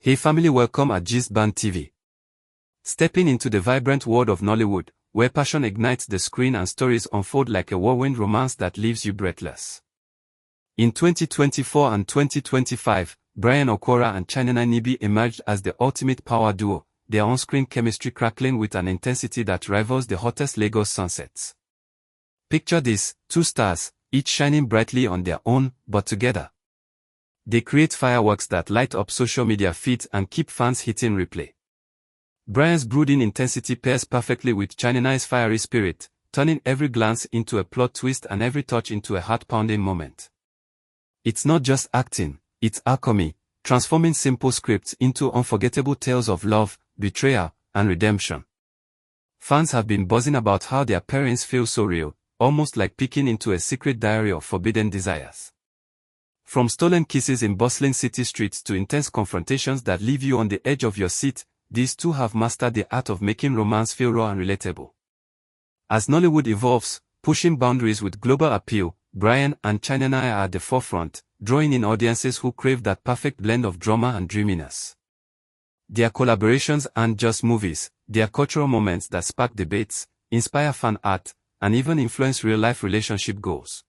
Hey family, welcome at Gist Band TV. Stepping into the vibrant world of Nollywood, where passion ignites the screen and stories unfold like a whirlwind romance that leaves you breathless. In 2024 and 2025, Brian Okwara and Chinenye Nibi emerged as the ultimate power duo, their on-screen chemistry crackling with an intensity that rivals the hottest Lagos sunsets. Picture this, two stars, each shining brightly on their own, but together. They create fireworks that light up social media feeds and keep fans hitting replay. Brian's brooding intensity pairs perfectly with Chinenye's fiery spirit, turning every glance into a plot twist and every touch into a heart-pounding moment. It's not just acting, it's alchemy, transforming simple scripts into unforgettable tales of love, betrayal, and redemption. Fans have been buzzing about how their pairings feel so real, almost like peeking into a secret diary of forbidden desires. From stolen kisses in bustling city streets to intense confrontations that leave you on the edge of your seat, these two have mastered the art of making romance feel raw and relatable. As Nollywood evolves, pushing boundaries with global appeal, Brian and Chinenye are at the forefront, drawing in audiences who crave that perfect blend of drama and dreaminess. Their collaborations aren't just movies, they are cultural moments that spark debates, inspire fan art, and even influence real-life relationship goals.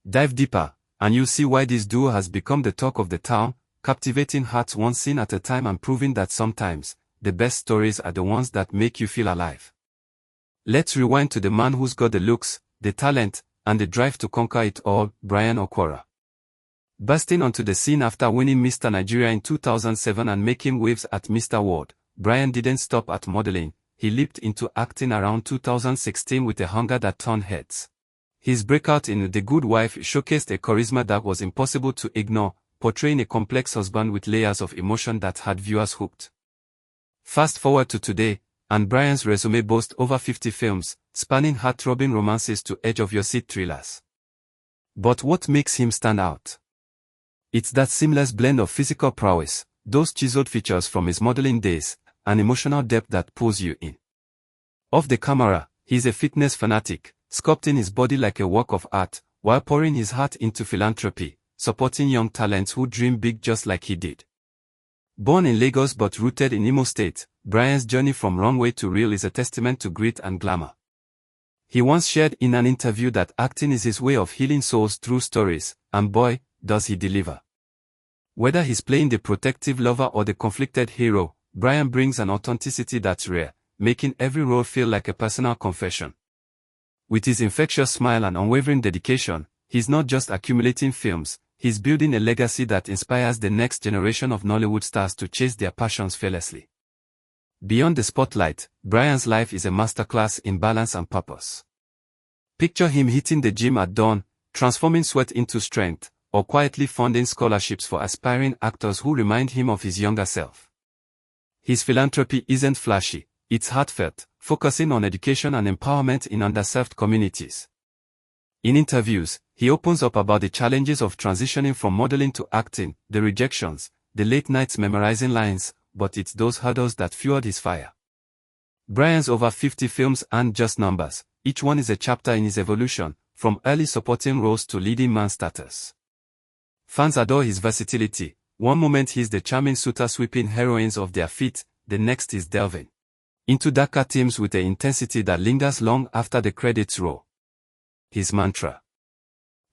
Dive deeper, and you'll see why this duo has become the talk of the town, captivating hearts one scene at a time and proving that sometimes, the best stories are the ones that make you feel alive. Let's rewind to the man who's got the looks, the talent, and the drive to conquer it all, Brian Okwara. Bursting onto the scene after winning Mr. Nigeria in 2007 and making waves at Mr. World, Brian didn't stop at modeling, he leaped into acting around 2016 with a hunger that turned heads. His breakout in The Good Wife showcased a charisma that was impossible to ignore, portraying a complex husband with layers of emotion that had viewers hooked. Fast forward to today, and Brian's resume boasts over 50 films, spanning heart-throbbing romances to edge-of-your-seat thrillers. But what makes him stand out? It's that seamless blend of physical prowess, those chiseled features from his modeling days, and emotional depth that pulls you in. Off the camera, he's a fitness fanatic, sculpting his body like a work of art, while pouring his heart into philanthropy, supporting young talents who dream big just like he did. Born in Lagos but rooted in Imo State, Brian's journey from runway to real is a testament to grit and glamour. He once shared in an interview that acting is his way of healing souls through stories, and boy, does he deliver. Whether he's playing the protective lover or the conflicted hero, Brian brings an authenticity that's rare, making every role feel like a personal confession. With his infectious smile and unwavering dedication, he's not just accumulating films, he's building a legacy that inspires the next generation of Nollywood stars to chase their passions fearlessly. Beyond the spotlight, Brian's life is a masterclass in balance and purpose. Picture him hitting the gym at dawn, transforming sweat into strength, or quietly funding scholarships for aspiring actors who remind him of his younger self. His philanthropy isn't flashy, it's heartfelt, focusing on education and empowerment in underserved communities. In interviews, he opens up about the challenges of transitioning from modeling to acting, the rejections, the late nights memorizing lines, but it's those hurdles that fueled his fire. Brian's over 50 films aren't just numbers, each one is a chapter in his evolution, from early supporting roles to leading man status. Fans adore his versatility. One moment he's the charming suitor sweeping heroines off their feet, the next is delving into darker themes with an intensity that lingers long after the credits roll. His mantra: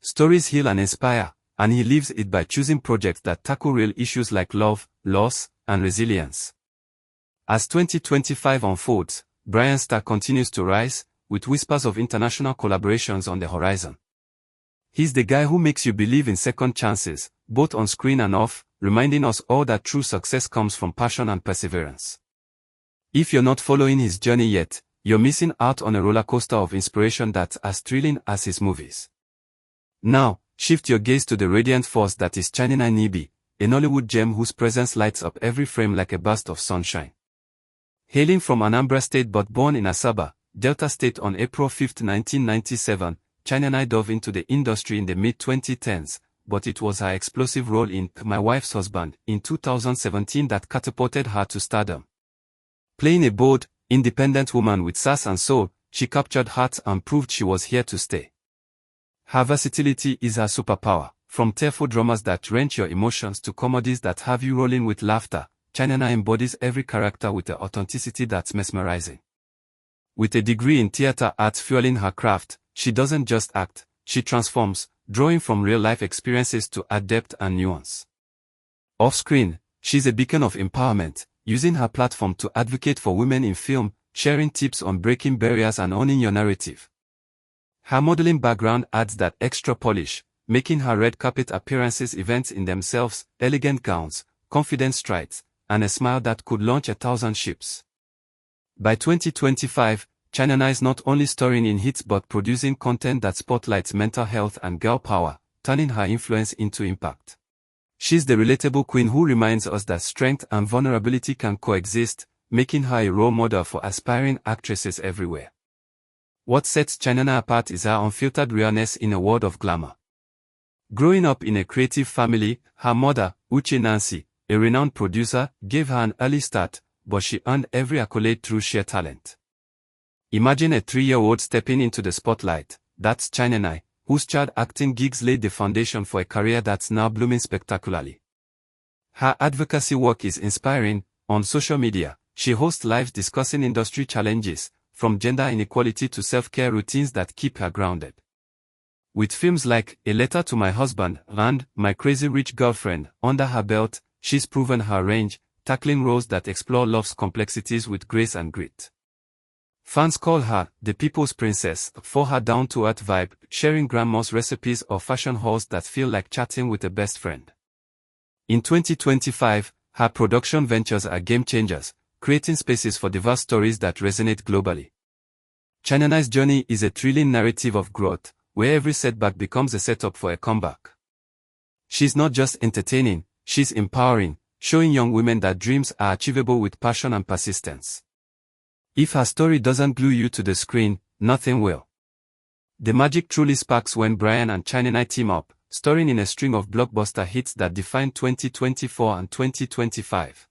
stories heal and inspire, and he lives it by choosing projects that tackle real issues like love, loss, and resilience. As 2025 unfolds, Brian's star continues to rise, with whispers of international collaborations on the horizon. He's the guy who makes you believe in second chances, both on screen and off, reminding us all that true success comes from passion and perseverance. If you're not following his journey yet, you're missing out on a roller coaster of inspiration that's as thrilling as his movies. Now, shift your gaze to the radiant force that is Chinenye Nibi, a Nollywood gem whose presence lights up every frame like a burst of sunshine. Hailing from Anambra State but born in Asaba, Delta State on April 5, 1997, Chinenye dove into the industry in the mid-2010s, but it was her explosive role in My Wife's Husband in 2017 that catapulted her to stardom. Playing a bold, independent woman with sass and soul, she captured hearts and proved she was here to stay. Her versatility is her superpower, From tearful dramas that wrench your emotions to comedies that have you rolling with laughter, China embodies every character with an authenticity that's mesmerizing. With a degree in theater arts fueling her craft, she doesn't just act, she transforms, drawing from real-life experiences to add depth and nuance. Off-screen, she's a beacon of empowerment, using her platform to advocate for women in film, sharing tips on breaking barriers and owning your narrative. Her modeling background adds that extra polish, making her red carpet appearances events in themselves, elegant gowns, confident strides, and a smile that could launch 1,000 ships. By 2025, China is not only starring in hits but producing content that spotlights mental health and girl power, turning her influence into impact. She's the relatable queen who reminds us that strength and vulnerability can coexist, making her a role model for aspiring actresses everywhere. What sets China apart is her unfiltered realness in a world of glamour. Growing up in a creative family, her mother, Uche Nancy, a renowned producer, gave her an early start, but she earned every accolade through sheer talent. Imagine a 3-year-old stepping into the spotlight. That's China, whose child acting gigs laid the foundation for a career that's now blooming spectacularly. Her advocacy work is inspiring. On social media, she hosts lives discussing industry challenges, from gender inequality to self-care routines that keep her grounded. With films like A Letter to My Husband and My Crazy Rich Girlfriend under her belt, she's proven her range, tackling roles that explore love's complexities with grace and grit. Fans call her the People's Princess for her down-to-earth vibe, sharing grandma's recipes or fashion hauls that feel like chatting with a best friend. In 2025, her production ventures are game-changers, creating spaces for diverse stories that resonate globally. China's journey is a thrilling narrative of growth, where every setback becomes a setup for a comeback. She's not just entertaining, she's empowering, showing young women that dreams are achievable with passion and persistence. If her story doesn't glue you to the screen, nothing will. The magic truly sparks when Brian and China team up, starring in a string of blockbuster hits that defined 2024 and 2025.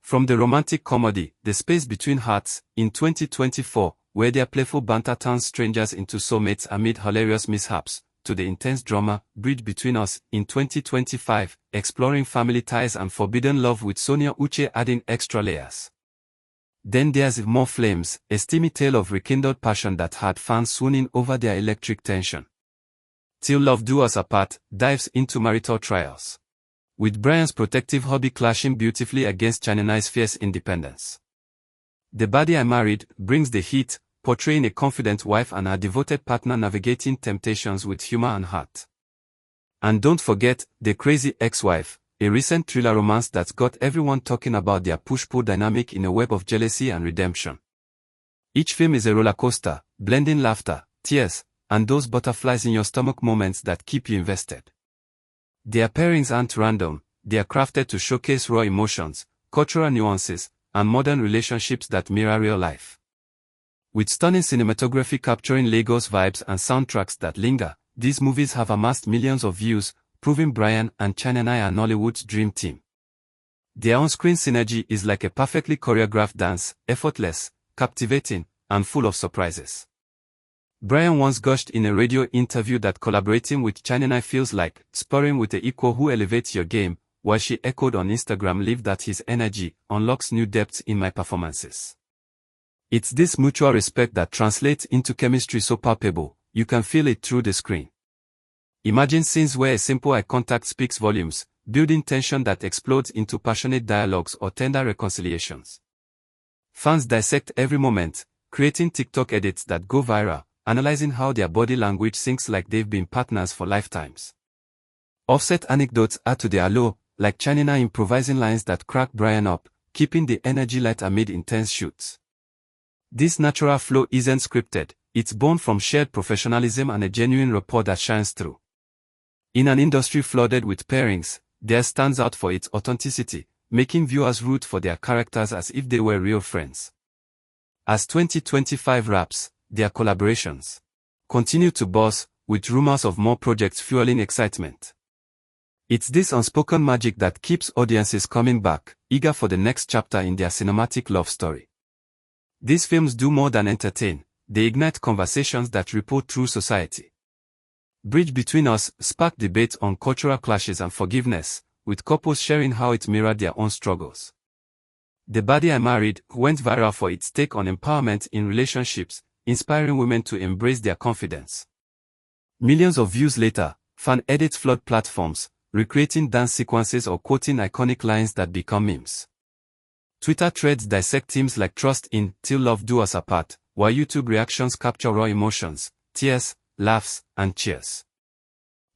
From the romantic comedy, The Space Between Hearts, in 2024, where their playful banter turns strangers into soulmates amid hilarious mishaps, to the intense drama, Bridge Between Us, in 2025, exploring family ties and forbidden love with Sonia Uche adding extra layers. Then there's More Flames, a steamy tale of rekindled passion that had fans swooning over their electric tension. Till Love Do Us Apart dives into marital trials, with Brian's protective hobby clashing beautifully against China's fierce independence. The Baddie I Married brings the heat, portraying a confident wife and her devoted partner navigating temptations with humor and heart. And don't forget, The Crazy Ex-Wife, a recent thriller romance that's got everyone talking about their push-pull dynamic in a web of jealousy and redemption. Each film is a roller coaster, blending laughter, tears, and those butterflies in your stomach moments that keep you invested. Their pairings aren't random, they are crafted to showcase raw emotions, cultural nuances, and modern relationships that mirror real life. With stunning cinematography capturing Lagos vibes and soundtracks that linger, these movies have amassed millions of views, proving Brian and China are Nollywood's dream team. Their on-screen synergy is like a perfectly choreographed dance, effortless, captivating, and full of surprises. Brian once gushed in a radio interview that collaborating with China feels like sparring with the equal who elevates your game, while she echoed on Instagram Live that his energy unlocks new depths in my performances. It's this mutual respect that translates into chemistry so palpable, you can feel it through the screen. Imagine scenes where a simple eye contact speaks volumes, building tension that explodes into passionate dialogues or tender reconciliations. Fans dissect every moment, creating TikTok edits that go viral, analyzing how their body language syncs like they've been partners for lifetimes. Offset anecdotes add to the allure, like China improvising lines that crack Brian up, keeping the energy light amid intense shoots. This natural flow isn't scripted, it's born from shared professionalism and a genuine rapport that shines through. In an industry flooded with pairings, theirs stands out for its authenticity, making viewers root for their characters as if they were real friends. As 2025 wraps, their collaborations continue to buzz, with rumors of more projects fueling excitement. It's this unspoken magic that keeps audiences coming back, eager for the next chapter in their cinematic love story. These films do more than entertain, they ignite conversations that ripple through society. Bridge Between Us sparked debates on cultural clashes and forgiveness, with couples sharing how it mirrored their own struggles. The Body I Married went viral for its take on empowerment in relationships, inspiring women to embrace their confidence. Millions of views later, fan edits flood platforms, recreating dance sequences or quoting iconic lines that become memes. Twitter threads dissect themes like trust in Till Love Do Us Apart, while YouTube reactions capture raw emotions, tears, laughs, and cheers.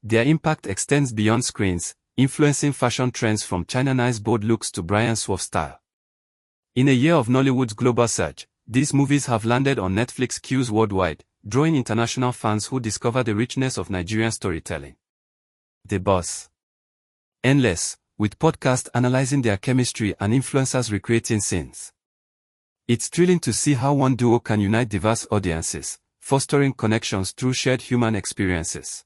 Their impact extends beyond screens, influencing fashion trends from China Nice bold looks to Brian's suave style. In a year of Nollywood's global surge, these movies have landed on Netflix queues worldwide, drawing international fans who discover the richness of Nigerian storytelling. The Boss. Endless, with podcasts analyzing their chemistry and influencers recreating scenes. It's thrilling to see how one duo can unite diverse audiences, fostering connections through shared human experiences.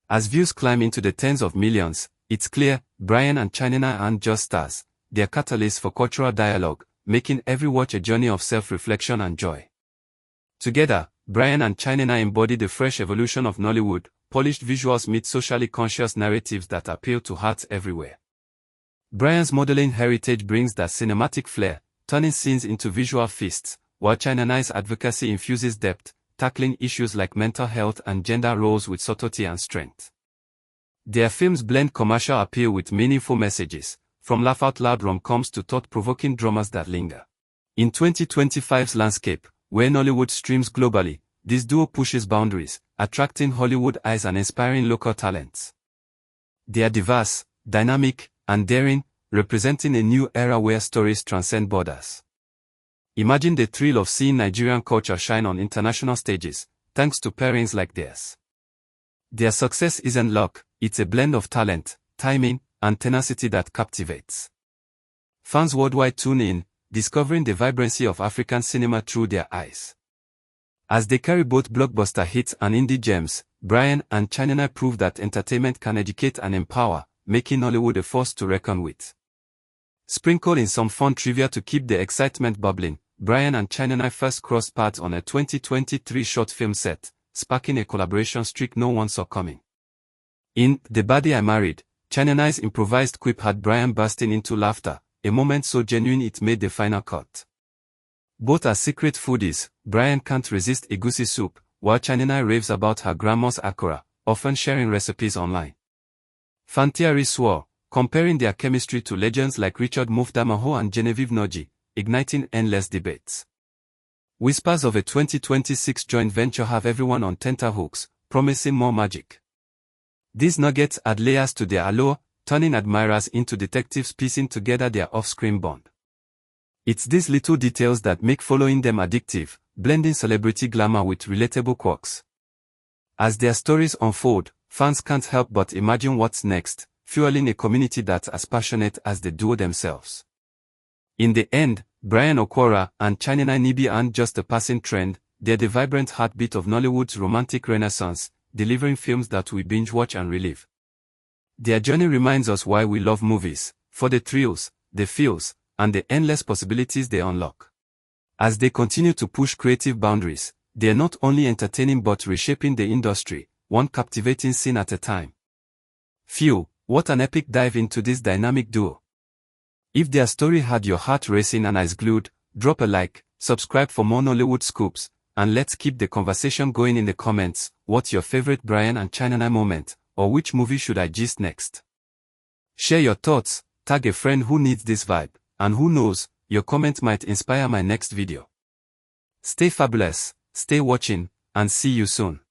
As views climb into the tens of millions, it's clear, Brian and China aren't just stars, they're catalysts for cultural dialogue, making every watch a journey of self-reflection and joy. Together, Brian and China embody the fresh evolution of Nollywood, polished visuals meet socially conscious narratives that appeal to hearts everywhere. Brian's modeling heritage brings that cinematic flair, turning scenes into visual feasts, while China's advocacy infuses depth, tackling issues like mental health and gender roles with subtlety and strength. Their films blend commercial appeal with meaningful messages, from laugh-out-loud rom-coms to thought-provoking dramas that linger. In 2025's landscape, where Nollywood streams globally, this duo pushes boundaries, attracting Hollywood eyes and inspiring local talents. They are diverse, dynamic, and daring, representing a new era where stories transcend borders. Imagine the thrill of seeing Nigerian culture shine on international stages, thanks to pairings like theirs. Their success isn't luck, it's a blend of talent, timing, and tenacity that captivates. Fans worldwide tune in, discovering the vibrancy of African cinema through their eyes. As they carry both blockbuster hits and indie gems, Brian and China prove that entertainment can educate and empower, making Nollywood a force to reckon with. Sprinkled in some fun trivia to keep the excitement bubbling, Brian and China first crossed paths on a 2023 short film set, sparking a collaboration streak no one saw coming. In The Body I Married, China's improvised quip had Brian bursting into laughter, a moment so genuine it made the final cut. Both are secret foodies, Brian can't resist egusi soup, while China raves about her grandma's akara, often sharing recipes online. Fan theories swore, comparing their chemistry to legends like Richard Mufdamaho and Genevieve Noji, igniting endless debates. Whispers of a 2026 joint venture have everyone on tenterhooks, promising more magic. These nuggets add layers to their allure, turning admirers into detectives piecing together their off-screen bond. It's these little details that make following them addictive, blending celebrity glamour with relatable quirks. As their stories unfold, fans can't help but imagine what's next, fueling a community that's as passionate as the duo themselves. In the end, Brian Okwara and China Nibi aren't just a passing trend, they're the vibrant heartbeat of Nollywood's romantic renaissance, delivering films that we binge-watch and relive. Their journey reminds us why we love movies, for the thrills, the feels, and the endless possibilities they unlock. As they continue to push creative boundaries, they are not only entertaining but reshaping the industry, one captivating scene at a time. Phew, what an epic dive into this dynamic duo. If their story had your heart racing and eyes glued, drop a like, subscribe for more Nollywood scoops, and let's keep the conversation going in the comments. What's your favorite Brian and China moment, or which movie should I gist next? Share your thoughts, tag a friend who needs this vibe, and who knows, your comment might inspire my next video. Stay fabulous, stay watching, and see you soon.